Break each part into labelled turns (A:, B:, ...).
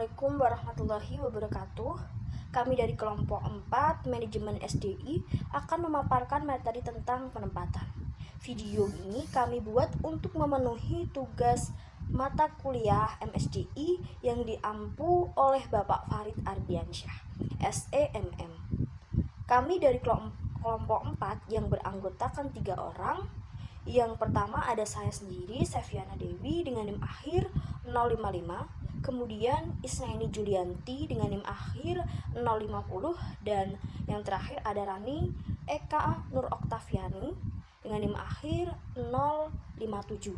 A: Assalamualaikum warahmatullahi wabarakatuh. Kami dari kelompok 4 Manajemen SDI akan memaparkan materi tentang penempatan. Video ini kami buat untuk memenuhi tugas mata kuliah MSDI yang diampu oleh Bapak Farid Ardiansyah, SEMM. Kami dari kelompok 4 yang beranggotakan 3 orang. Yang pertama ada saya sendiri, Seviana Dewi dengan NIM akhir 055. Kemudian Isnaini Julianti dengan NIM akhir 050. Dan yang terakhir ada Rani Eka Nur Oktaviani dengan NIM akhir 057.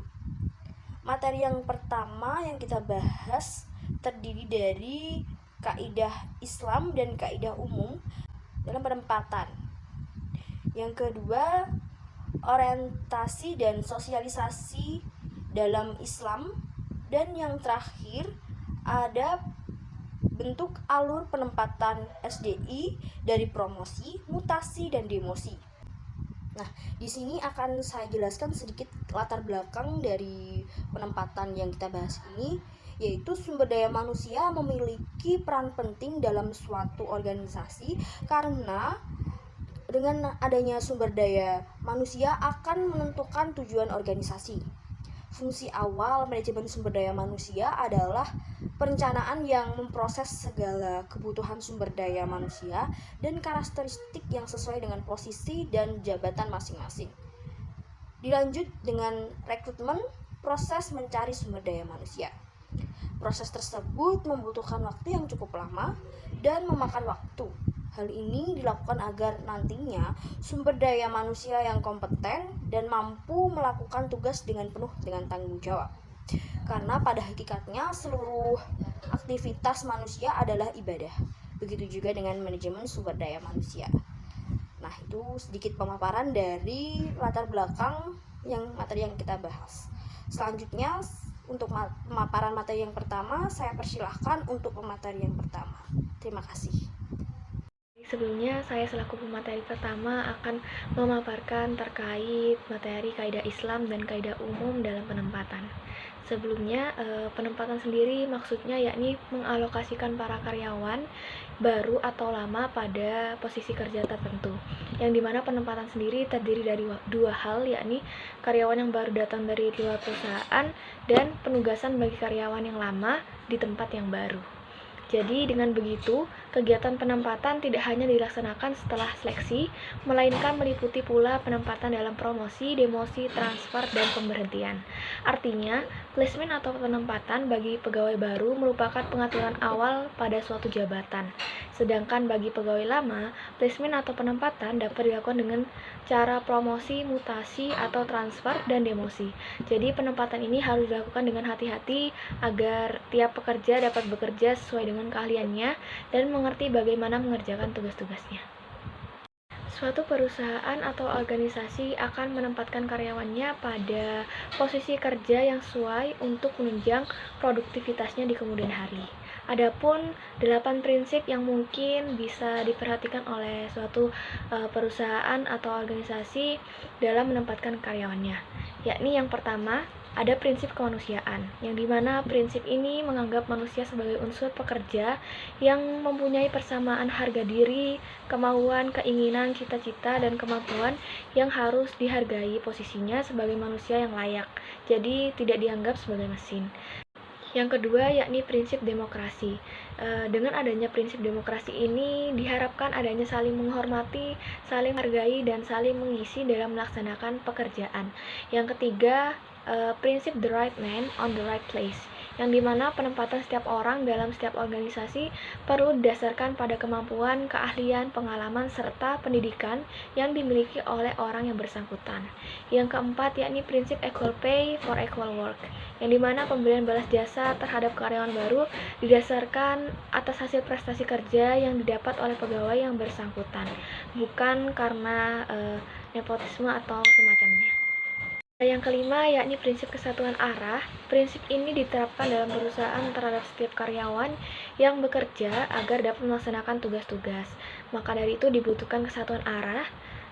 A: Materi yang pertama yang kita bahas terdiri dari kaidah Islam dan kaidah umum dalam penempatan. Yang kedua, orientasi dan sosialisasi dalam Islam. Dan yang terakhir ada bentuk alur penempatan SDI dari promosi, mutasi, dan demosi. Nah, di sini akan saya jelaskan sedikit latar belakang dari penempatan yang kita bahas ini, yaitu sumber daya manusia memiliki peran penting dalam suatu organisasi karena dengan adanya sumber daya manusia akan menentukan tujuan organisasi. Fungsi awal manajemen sumber daya manusia adalah perencanaan yang memproses segala kebutuhan sumber daya manusia dan karakteristik yang sesuai dengan posisi dan jabatan masing-masing. Dilanjut dengan rekrutmen, proses mencari sumber daya manusia. Proses tersebut membutuhkan waktu yang cukup lama dan memakan waktu. Hal ini dilakukan agar nantinya sumber daya manusia yang kompeten dan mampu melakukan tugas dengan penuh dengan tanggung jawab. Karena pada hakikatnya seluruh aktivitas manusia adalah ibadah. Begitu juga dengan manajemen sumber daya manusia. Nah, itu sedikit pemaparan dari latar belakang materi yang kita bahas. Selanjutnya, untuk pemaparan materi yang pertama, saya persilahkan untuk pemateri yang pertama. Terima kasih.
B: Sebelumnya, saya selaku pemateri pertama akan memaparkan terkait materi kaidah Islam dan kaidah umum dalam penempatan. Sebelumnya, penempatan sendiri maksudnya yakni mengalokasikan para karyawan baru atau lama pada posisi kerja tertentu, yang dimana penempatan sendiri terdiri dari dua hal, yakni karyawan yang baru datang dari luar perusahaan dan penugasan bagi karyawan yang lama di tempat yang baru. Jadi dengan begitu, kegiatan penempatan tidak hanya dilaksanakan setelah seleksi, melainkan meliputi pula penempatan dalam promosi, demosi, transfer, dan pemberhentian. Artinya, placement atau penempatan bagi pegawai baru merupakan pengaturan awal pada suatu jabatan. Sedangkan bagi pegawai lama, placement atau penempatan dapat dilakukan dengan cara promosi, mutasi, atau transfer, dan demosi. Jadi penempatan ini harus dilakukan dengan hati-hati agar tiap pekerja dapat bekerja sesuai dengan keahliannya dan mengerti bagaimana mengerjakan tugas-tugasnya. Suatu perusahaan atau organisasi akan menempatkan karyawannya pada posisi kerja yang sesuai untuk menunjang produktivitasnya di kemudian hari. Adapun 8 prinsip yang mungkin bisa diperhatikan oleh suatu perusahaan atau organisasi dalam menempatkan karyawannya, yakni yang pertama, ada prinsip kemanusiaan, yang dimana prinsip ini menganggap manusia sebagai unsur pekerja yang mempunyai persamaan harga diri, kemauan, keinginan, cita-cita, dan kemampuan yang harus dihargai posisinya sebagai manusia yang layak, jadi tidak dianggap sebagai mesin. Yang kedua yakni prinsip demokrasi. Dengan adanya prinsip demokrasi ini diharapkan adanya saling menghormati, saling menghargai, dan saling mengisi dalam melaksanakan pekerjaan. Yang ketiga, prinsip the right man on the right place, yang dimana penempatan setiap orang dalam setiap organisasi perlu didasarkan pada kemampuan, keahlian, pengalaman, serta pendidikan yang dimiliki oleh orang yang bersangkutan. Yang keempat yakni prinsip equal pay for equal work, yang dimana pemberian balas jasa terhadap karyawan baru didasarkan atas hasil prestasi kerja yang didapat oleh pegawai yang bersangkutan, bukan karena nepotisme atau semacamnya. Yang kelima yakni prinsip kesatuan arah. Prinsip ini diterapkan dalam perusahaan terhadap setiap karyawan yang bekerja agar dapat melaksanakan tugas-tugas. Maka dari itu dibutuhkan kesatuan arah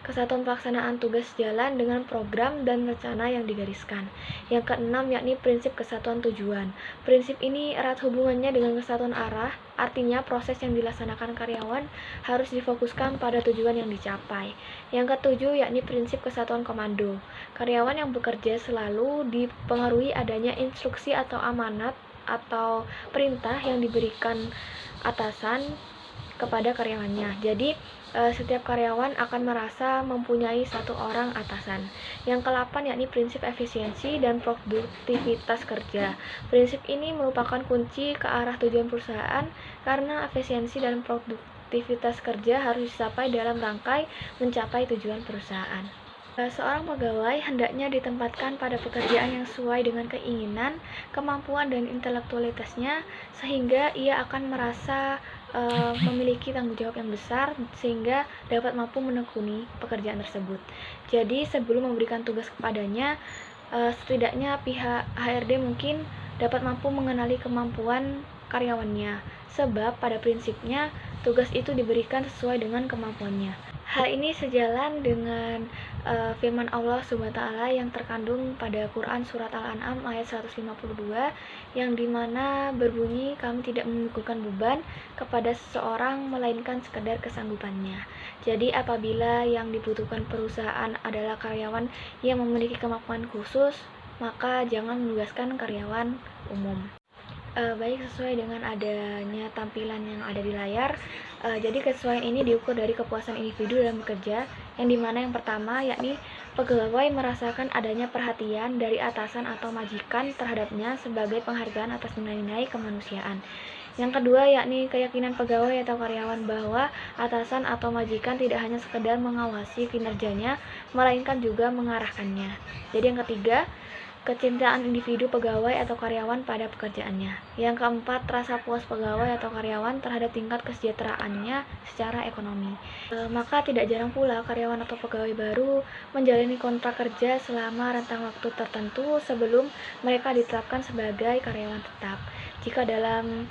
B: Kesatuan pelaksanaan tugas jalan dengan program dan rencana yang digariskan. Yang keenam yakni prinsip kesatuan tujuan. Prinsip ini erat hubungannya dengan kesatuan arah, artinya proses yang dilaksanakan karyawan harus difokuskan pada tujuan yang dicapai. Yang ketujuh yakni prinsip kesatuan komando. Karyawan yang bekerja selalu dipengaruhi adanya instruksi atau amanat atau perintah yang diberikan atasan kepada karyawannya. Jadi setiap karyawan akan merasa mempunyai satu orang atasan. Yang ke-8 yakni prinsip efisiensi dan produktivitas kerja. Prinsip ini merupakan kunci ke arah tujuan perusahaan karena efisiensi dan produktivitas kerja harus dicapai dalam rangkai mencapai tujuan perusahaan. Seorang pegawai hendaknya ditempatkan pada pekerjaan yang sesuai dengan keinginan, kemampuan, dan intelektualitasnya, sehingga ia akan merasa memiliki tanggung jawab yang besar, sehingga dapat mampu menekuni pekerjaan tersebut. Jadi, sebelum memberikan tugas kepadanya, setidaknya pihak HRD mungkin dapat mampu mengenali kemampuan karyawannya, sebab pada prinsipnya tugas itu diberikan sesuai dengan kemampuannya. Hal ini sejalan dengan firman Allah SWT yang terkandung pada Quran Surat Al-An'am ayat 152 yang dimana berbunyi, kami tidak memikulkan beban kepada seseorang melainkan sekedar kesanggupannya. Jadi apabila yang dibutuhkan perusahaan adalah karyawan yang memiliki kemampuan khusus, maka jangan menugaskan karyawan umum. Baik, sesuai dengan adanya tampilan yang ada di layar, jadi kesesuaian ini diukur dari kepuasan individu dalam bekerja, yang dimana yang pertama yakni pegawai merasakan adanya perhatian dari atasan atau majikan terhadapnya sebagai penghargaan atas nilai-nilai kemanusiaan. Yang kedua yakni keyakinan pegawai atau karyawan bahwa atasan atau majikan tidak hanya sekedar mengawasi kinerjanya, melainkan juga mengarahkannya. Jadi yang ketiga, kecintaan individu pegawai atau karyawan pada pekerjaannya. Yang keempat, rasa puas pegawai atau karyawan terhadap tingkat kesejahteraannya secara ekonomi. Maka tidak jarang pula karyawan atau pegawai baru menjalani kontrak kerja selama rentang waktu tertentu sebelum mereka ditetapkan sebagai karyawan tetap. Jika dalam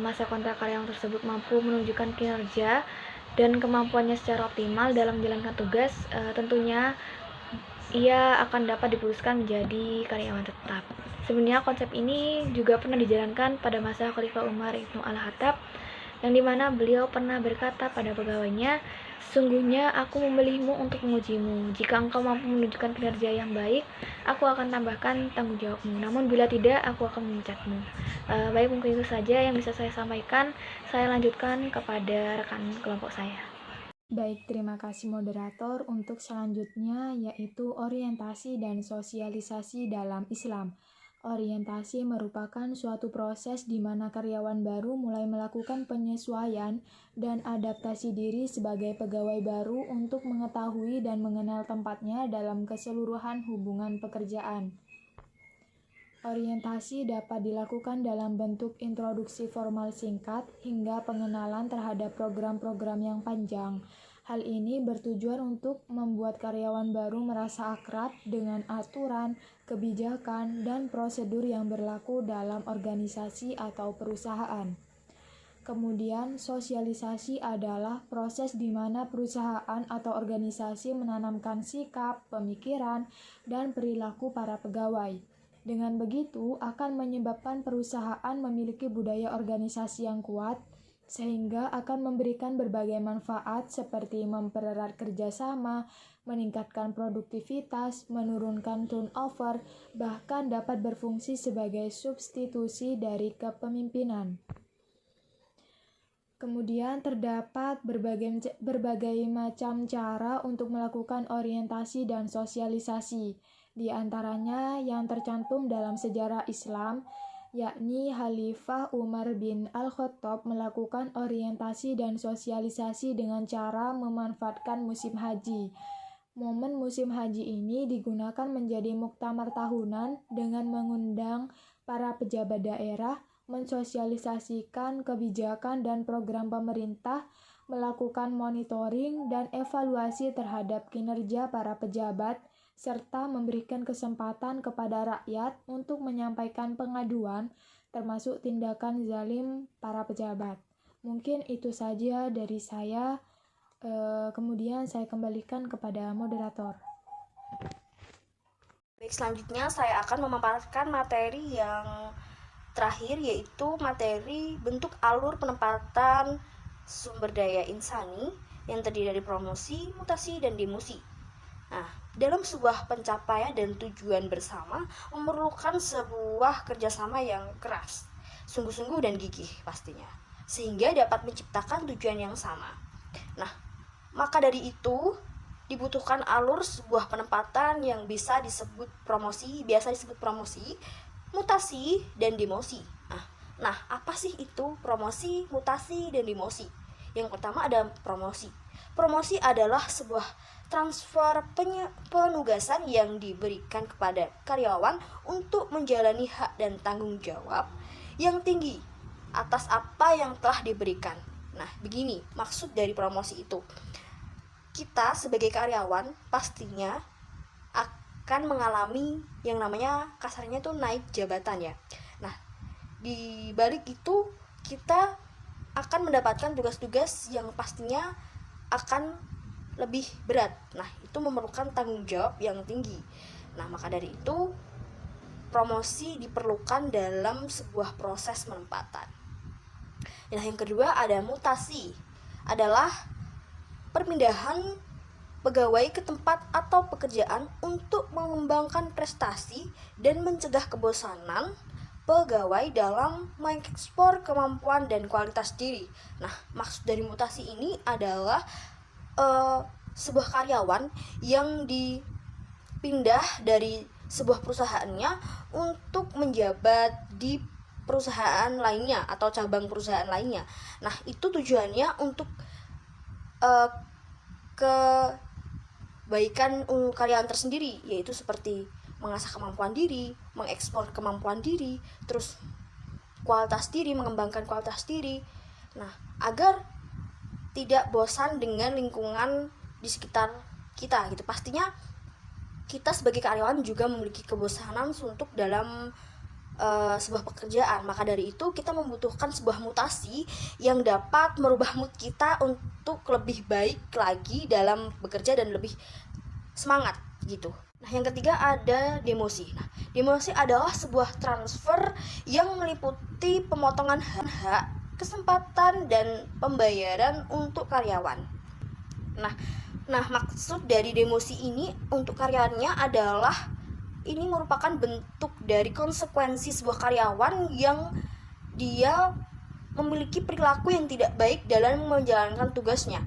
B: masa kontrak karyawan tersebut mampu menunjukkan kinerja dan kemampuannya secara optimal dalam menjalankan tugas, tentunya ia akan dapat diputuskan menjadi karyawan tetap. Sebenarnya konsep ini juga pernah dijalankan pada masa Khalifah Umar Ibnu Al-Khattab, yang dimana beliau pernah berkata pada pegawainya, sesungguhnya aku memilihmu untuk mengujimu. Jika engkau mampu menunjukkan kinerja yang baik, aku akan tambahkan tanggung jawabmu. Namun bila tidak, aku akan memecatmu. Baik, mungkin itu saja yang bisa saya sampaikan. Saya lanjutkan kepada rekan kelompok saya.
C: Baik, terima kasih moderator. Untuk selanjutnya yaitu orientasi dan sosialisasi dalam Islam. Orientasi merupakan suatu proses di mana karyawan baru mulai melakukan penyesuaian dan adaptasi diri sebagai pegawai baru untuk mengetahui dan mengenal tempatnya dalam keseluruhan hubungan pekerjaan. Orientasi dapat dilakukan dalam bentuk introduksi formal singkat hingga pengenalan terhadap program-program yang panjang. Hal ini bertujuan untuk membuat karyawan baru merasa akrab dengan aturan, kebijakan, dan prosedur yang berlaku dalam organisasi atau perusahaan. Kemudian, sosialisasi adalah proses di mana perusahaan atau organisasi menanamkan sikap, pemikiran, dan perilaku para pegawai. Dengan begitu, akan menyebabkan perusahaan memiliki budaya organisasi yang kuat, sehingga akan memberikan berbagai manfaat seperti mempererat kerjasama, meningkatkan produktivitas, menurunkan turnover, bahkan dapat berfungsi sebagai substitusi dari kepemimpinan. Kemudian terdapat berbagai macam cara untuk melakukan orientasi dan sosialisasi. Di antaranya yang tercantum dalam sejarah Islam, yakni Khalifah Umar bin Al-Khattab melakukan orientasi dan sosialisasi dengan cara memanfaatkan musim haji. Momen musim haji ini digunakan menjadi muktamar tahunan dengan mengundang para pejabat daerah, mensosialisasikan kebijakan dan program pemerintah, melakukan monitoring dan evaluasi terhadap kinerja para pejabat, serta memberikan kesempatan kepada rakyat untuk menyampaikan pengaduan, termasuk tindakan zalim para pejabat. Mungkin itu saja dari saya. Kemudian saya kembalikan kepada moderator.
A: Baik, selanjutnya saya akan memaparkan materi yang terakhir, yaitu materi bentuk alur penempatan sumber daya insani yang terdiri dari promosi, mutasi, dan demosi. Nah, dalam sebuah pencapaian dan tujuan bersama memerlukan sebuah kerjasama yang keras, sungguh-sungguh dan gigih pastinya, sehingga dapat menciptakan tujuan yang sama. Nah, maka dari itu dibutuhkan alur sebuah penempatan yang biasa disebut promosi, mutasi, dan demosi. Nah, apa sih itu promosi, mutasi, dan demosi? Yang pertama ada promosi. Promosi adalah sebuah transfer penugasan yang diberikan kepada karyawan untuk menjalani hak dan tanggung jawab yang tinggi atas apa yang telah diberikan. Nah, begini maksud dari promosi itu. Kita sebagai karyawan pastinya akan mengalami yang namanya kasarnya itu naik jabatan ya. Nah, di balik itu kita akan mendapatkan tugas-tugas yang pastinya akan lebih berat. Nah, itu memerlukan tanggung jawab yang tinggi. Nah, maka dari itu promosi diperlukan dalam sebuah proses penempatan. Nah, yang kedua ada mutasi. Adalah perpindahan pegawai ke tempat atau pekerjaan untuk mengembangkan prestasi dan mencegah kebosanan pegawai dalam mengekspor kemampuan dan kualitas diri. Nah, maksud dari mutasi ini adalah sebuah karyawan yang dipindah dari sebuah perusahaannya untuk menjabat di perusahaan lainnya atau cabang perusahaan lainnya. Nah, itu tujuannya untuk kebaikan karyawan tersendiri, yaitu seperti mengasah kemampuan diri, mengekspor kemampuan diri, terus kualitas diri, mengembangkan kualitas diri. Nah, agar tidak bosan dengan lingkungan di sekitar kita gitu. Pastinya kita sebagai karyawan juga memiliki kebosanan untuk dalam sebuah pekerjaan. Maka dari itu kita membutuhkan sebuah mutasi yang dapat merubah mood kita untuk lebih baik lagi dalam bekerja dan lebih semangat gitu. Nah, yang ketiga ada demosi. Nah, demosi adalah sebuah transfer yang meliputi pemotongan hak, kesempatan, dan pembayaran untuk karyawan. Nah, maksud dari demosi ini untuk karyawannya adalah ini merupakan bentuk dari konsekuensi sebuah karyawan yang dia memiliki perilaku yang tidak baik dalam menjalankan tugasnya.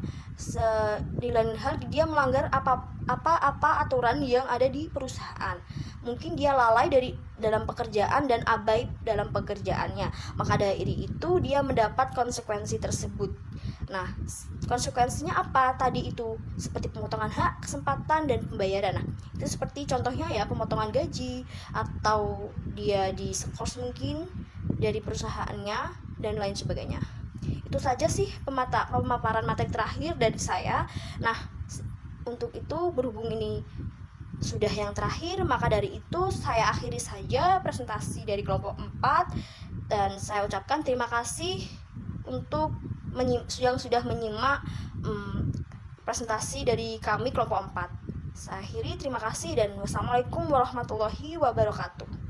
A: Di lain hal dia melanggar apa aturan yang ada di perusahaan. Mungkin dia lalai dalam pekerjaan dan abai dalam pekerjaannya. Maka dari itu dia mendapat konsekuensi tersebut. Nah, konsekuensinya apa? Tadi itu seperti pemotongan hak, kesempatan, dan pembayaran. Nah, itu seperti contohnya ya pemotongan gaji, atau dia diskors mungkin dari perusahaannya, dan lain sebagainya. Itu saja sih pemaparan materi terakhir dari saya. Nah, untuk itu berhubung ini sudah yang terakhir, maka dari itu saya akhiri saja presentasi dari kelompok 4 dan saya ucapkan terima kasih untuk yang sudah menyimak presentasi dari kami kelompok 4. Saya akhiri, terima kasih dan wassalamualaikum warahmatullahi wabarakatuh.